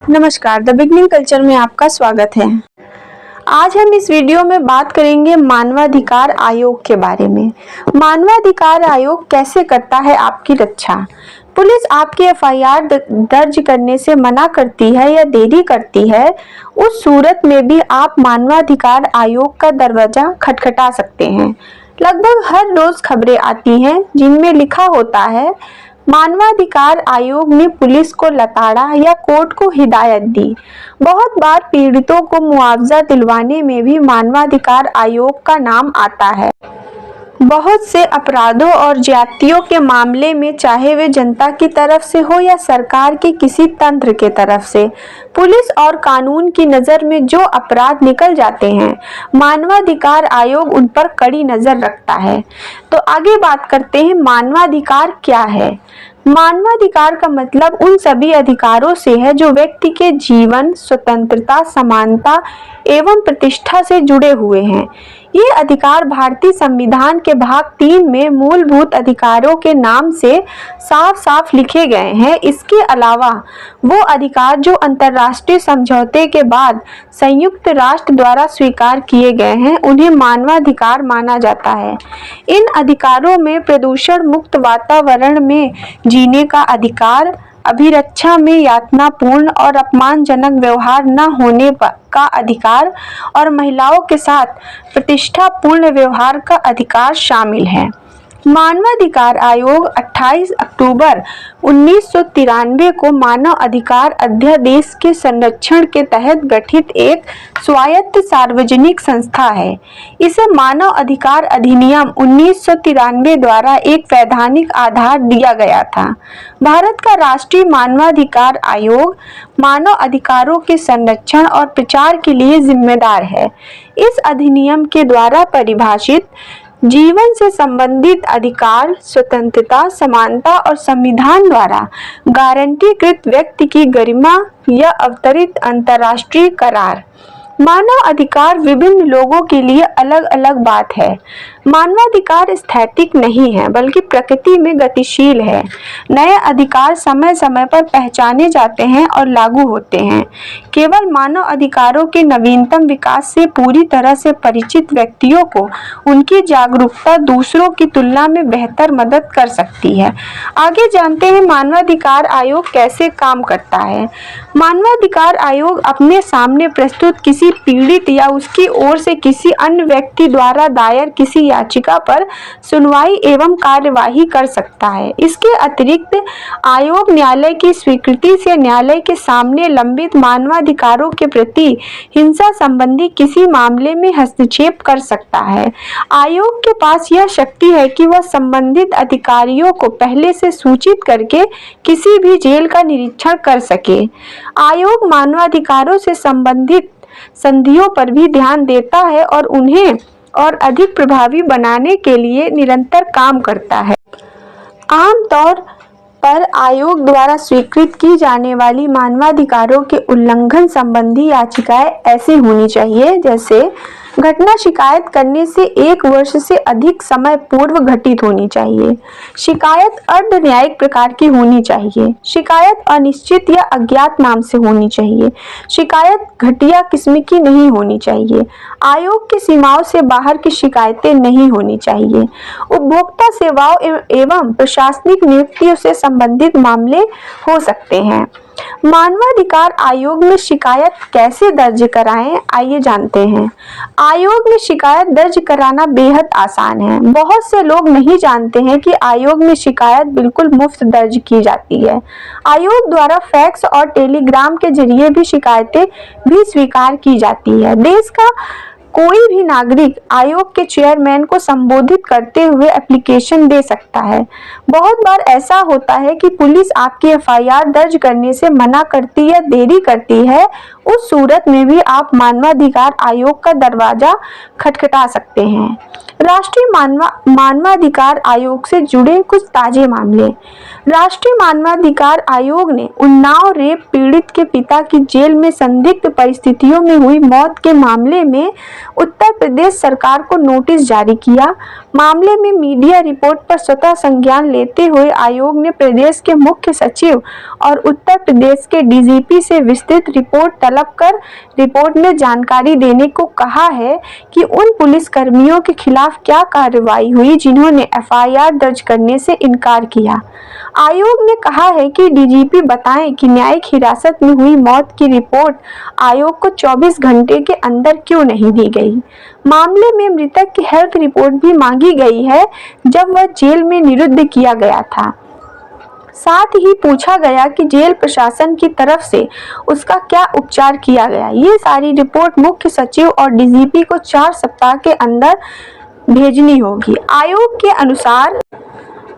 नमस्कार, the beginning culture में आपका स्वागत है। आज हम इस वीडियो में बात करेंगे मानवाधिकार आयोग के बारे में। मानवाधिकार आयोग कैसे करता है आपकी रक्षा? पुलिस आपकी एफआईआर दर्ज करने से मना करती है या देरी करती है, उस सूरत में भी आप मानवाधिकार आयोग का दरवाजा खटखटा सकते हैं। लगभग हर रोज खबरें आती हैं जिनमें लिखा होता है मानवाधिकार आयोग ने पुलिस को लताड़ा या कोर्ट को हिदायत दी। बहुत बार पीड़ितों को मुआवजा दिलवाने में भी मानवाधिकार आयोग का नाम आता है। बहुत से अपराधों और ज्यादतियों के मामले में, चाहे वे जनता की तरफ से हो या सरकार के किसी तंत्र के तरफ से, पुलिस और कानून की नज़र में जो अपराध निकल जाते हैं, मानवाधिकार आयोग उन पर कड़ी नज़र रखता है। तो आगे बात करते हैं मानवाधिकार क्या है। मानवाधिकार का मतलब उन सभी अधिकारों से है जो व्यक्ति के जीवन, स्वतंत्रता, समानता एवं प्रतिष्ठा से जुड़े हुए हैं। ये अधिकार भारतीय संविधान के भाग 3 में मूलभूत अधिकारों के नाम से साफ साफ लिखे गए हैं। इसके अलावा वो अधिकार जो अंतर्राष्ट्रीय समझौते के बाद संयुक्त राष्ट्र द्वारा स्वीकार किए गए हैं, उन्हें मानवाधिकार माना जाता है। इन अधिकारों में प्रदूषण मुक्त वातावरण में जीने का अधिकार, अभिरक्षा में यातनापूर्ण और अपमानजनक व्यवहार न होने का अधिकार और महिलाओं के साथ प्रतिष्ठापूर्ण व्यवहार का अधिकार शामिल है। मानवाधिकार आयोग 28 अक्टूबर 1993 को मानव अधिकार अध्यादेश के संरक्षण के तहत गठित एक स्वायत्त सार्वजनिक संस्था है। इसे मानव अधिकार अधिनियम 1993 द्वारा एक वैधानिक आधार दिया गया था। भारत का राष्ट्रीय मानवाधिकार आयोग मानव अधिकारों के संरक्षण और प्रचार के लिए जिम्मेदार है। इस अधिनियम के द्वारा परिभाषित जीवन से संबंधित अधिकार, स्वतंत्रता, समानता और संविधान द्वारा गारंटीकृत व्यक्ति की गरिमा या अवतरित अंतर्राष्ट्रीय करार। मानव अधिकार विभिन्न लोगों के लिए अलग अलग बात है। मानवाधिकार स्थैतिक नहीं है बल्कि प्रकृति में गतिशील है। नए अधिकार समय समय पर पहचाने जाते हैं और लागू होते हैं। केवल मानव अधिकारों के नवीनतम विकास से पूरी तरह से परिचित व्यक्तियों को उनकी जागरूकता दूसरों की तुलना में बेहतर मदद कर सकती है। आगे जानते हैं मानवाधिकार आयोग कैसे काम करता है। मानवाधिकार आयोग अपने सामने प्रस्तुत किसी पीड़ित या उसकी ओर से किसी अन्य व्यक्ति द्वारा दायर किसी याचिका पर सुनवाई एवं कार्यवाही कर सकता है। इसके अतिरिक्त आयोग न्यायालय की स्वीकृति से न्यायालय के सामने लंबित मानवाधिकारों के प्रति हिंसा संबंधी किसी मामले में हस्तक्षेप कर सकता है। आयोग के पास यह शक्ति है कि वह संबंधित अधिकारियों को पहले से सूचित करके किसी भी जेल का निरीक्षण कर सके। आयोग मानवाधिकारों से संबंधित संधियों पर भी ध्यान देता है और उन्हें और अधिक प्रभावी बनाने के लिए निरंतर काम करता है। आमतौर पर आयोग द्वारा स्वीकृत की जाने वाली मानवाधिकारों के उल्लंघन संबंधी याचिकाएं ऐसी होनी चाहिए जैसे घटना शिकायत करने से 1 वर्ष से अधिक समय पूर्व घटित होनी चाहिए। शिकायत अर्ध न्यायिक प्रकार की होनी चाहिए। शिकायत अनिश्चित या अज्ञात नाम से होनी चाहिए। शिकायत घटिया किस्म की नहीं होनी चाहिए। आयोग की सीमाओं से बाहर की शिकायतें नहीं होनी चाहिए। उपभोक्ता सेवाओं एवं प्रशासनिक नियुक्तियों से संबंधित मामले हो सकते हैं। मानवाधिकार आयोग में शिकायत कैसे दर्ज कराएं, आइए जानते हैं। आयोग में शिकायत दर्ज कराना बेहद आसान है। बहुत से लोग नहीं जानते हैं कि आयोग में शिकायत बिल्कुल मुफ्त दर्ज की जाती है। आयोग द्वारा फैक्स और टेलीग्राम के जरिए भी शिकायतें भी स्वीकार की जाती है। देश का कोई भी नागरिक आयोग के चेयरमैन को संबोधित करते हुए एप्लीकेशन दे सकता है। बहुत बार ऐसा होता है कि पुलिस आपकी एफआईआर दर्ज करने से मना करती या देरी करती है। उस सूरत में भी आप मानवाधिकार आयोग का दरवाजा खटखटा सकते हैं। राष्ट्रीय मानवाधिकार आयोग से जुड़े कुछ ताजे मामले। राष्ट्रीय मानवाधिकार आयोग ने उन्नाव रेप पीड़ित के पिता की जेल में संदिग्ध परिस्थितियों में हुई मौत के मामले में उत्तर प्रदेश सरकार को नोटिस जारी किया। मामले में मीडिया रिपोर्ट पर स्वतः संज्ञान लेते हुए आयोग ने प्रदेश के मुख्य सचिव और उत्तर प्रदेश के डीजीपी से विस्तृत रिपोर्ट तलब कर रिपोर्ट में जानकारी देने को कहा है कि उन पुलिसकर्मियों के खिलाफ क्या कार्रवाई हुई जिन्होंने एफआईआर दर्ज करने से इनकार किया। आयोग ने कहा है कि डीजीपी बताएं कि न्यायिक हिरासत में हुई मौत की रिपोर्ट आयोग को 24 घंटे के अंदर क्यों नहीं दी गई। मामले में मृतक की हेल्थ रिपोर्ट भी मांगी गई है जब वह जेल में निरुद्ध किया गया था। साथ ही पूछा गया कि जेल प्रशासन की तरफ से उसका क्या उपचार किया गया। ये सारी रिपोर्ट मुख्य सचिव और डीजीपी को 4 सप्ताह के अंदर भेजनी होगी। आयोग के अनुसार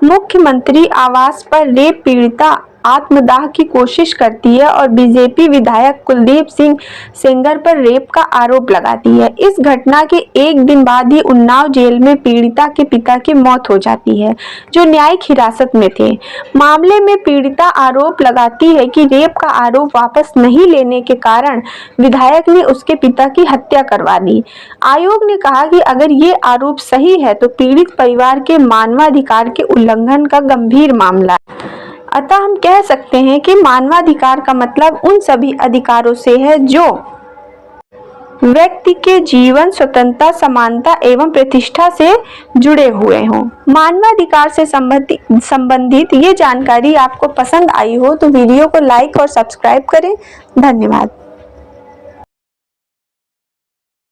मुख्यमंत्री आवास पर रेप पीड़िता आत्मदाह की कोशिश करती है और बीजेपी विधायक कुलदीप सिंह सेंगर पर रेप का आरोप लगाती है। इस घटना के एक दिन बाद ही उन्नाव जेल में पीड़िता के पिता की मौत हो जाती है, जो न्यायिक हिरासत में थे। मामले में पीड़िता आरोप लगाती है कि रेप का आरोप वापस नहीं लेने के कारण विधायक ने उसके पिता की हत्या करवा दी। आयोग ने कहा कि अगर ये आरोप सही है तो पीड़ित परिवार के मानवाधिकार के उल्लंघन का गंभीर मामला है। अतः हम कह सकते हैं कि मानवाधिकार का मतलब उन सभी अधिकारों से है जो व्यक्ति के जीवन, स्वतंत्रता, समानता एवं प्रतिष्ठा से जुड़े हुए हों। मानवाधिकार से संबंधित ये जानकारी आपको पसंद आई हो तो वीडियो को लाइक और सब्सक्राइब करें। धन्यवाद।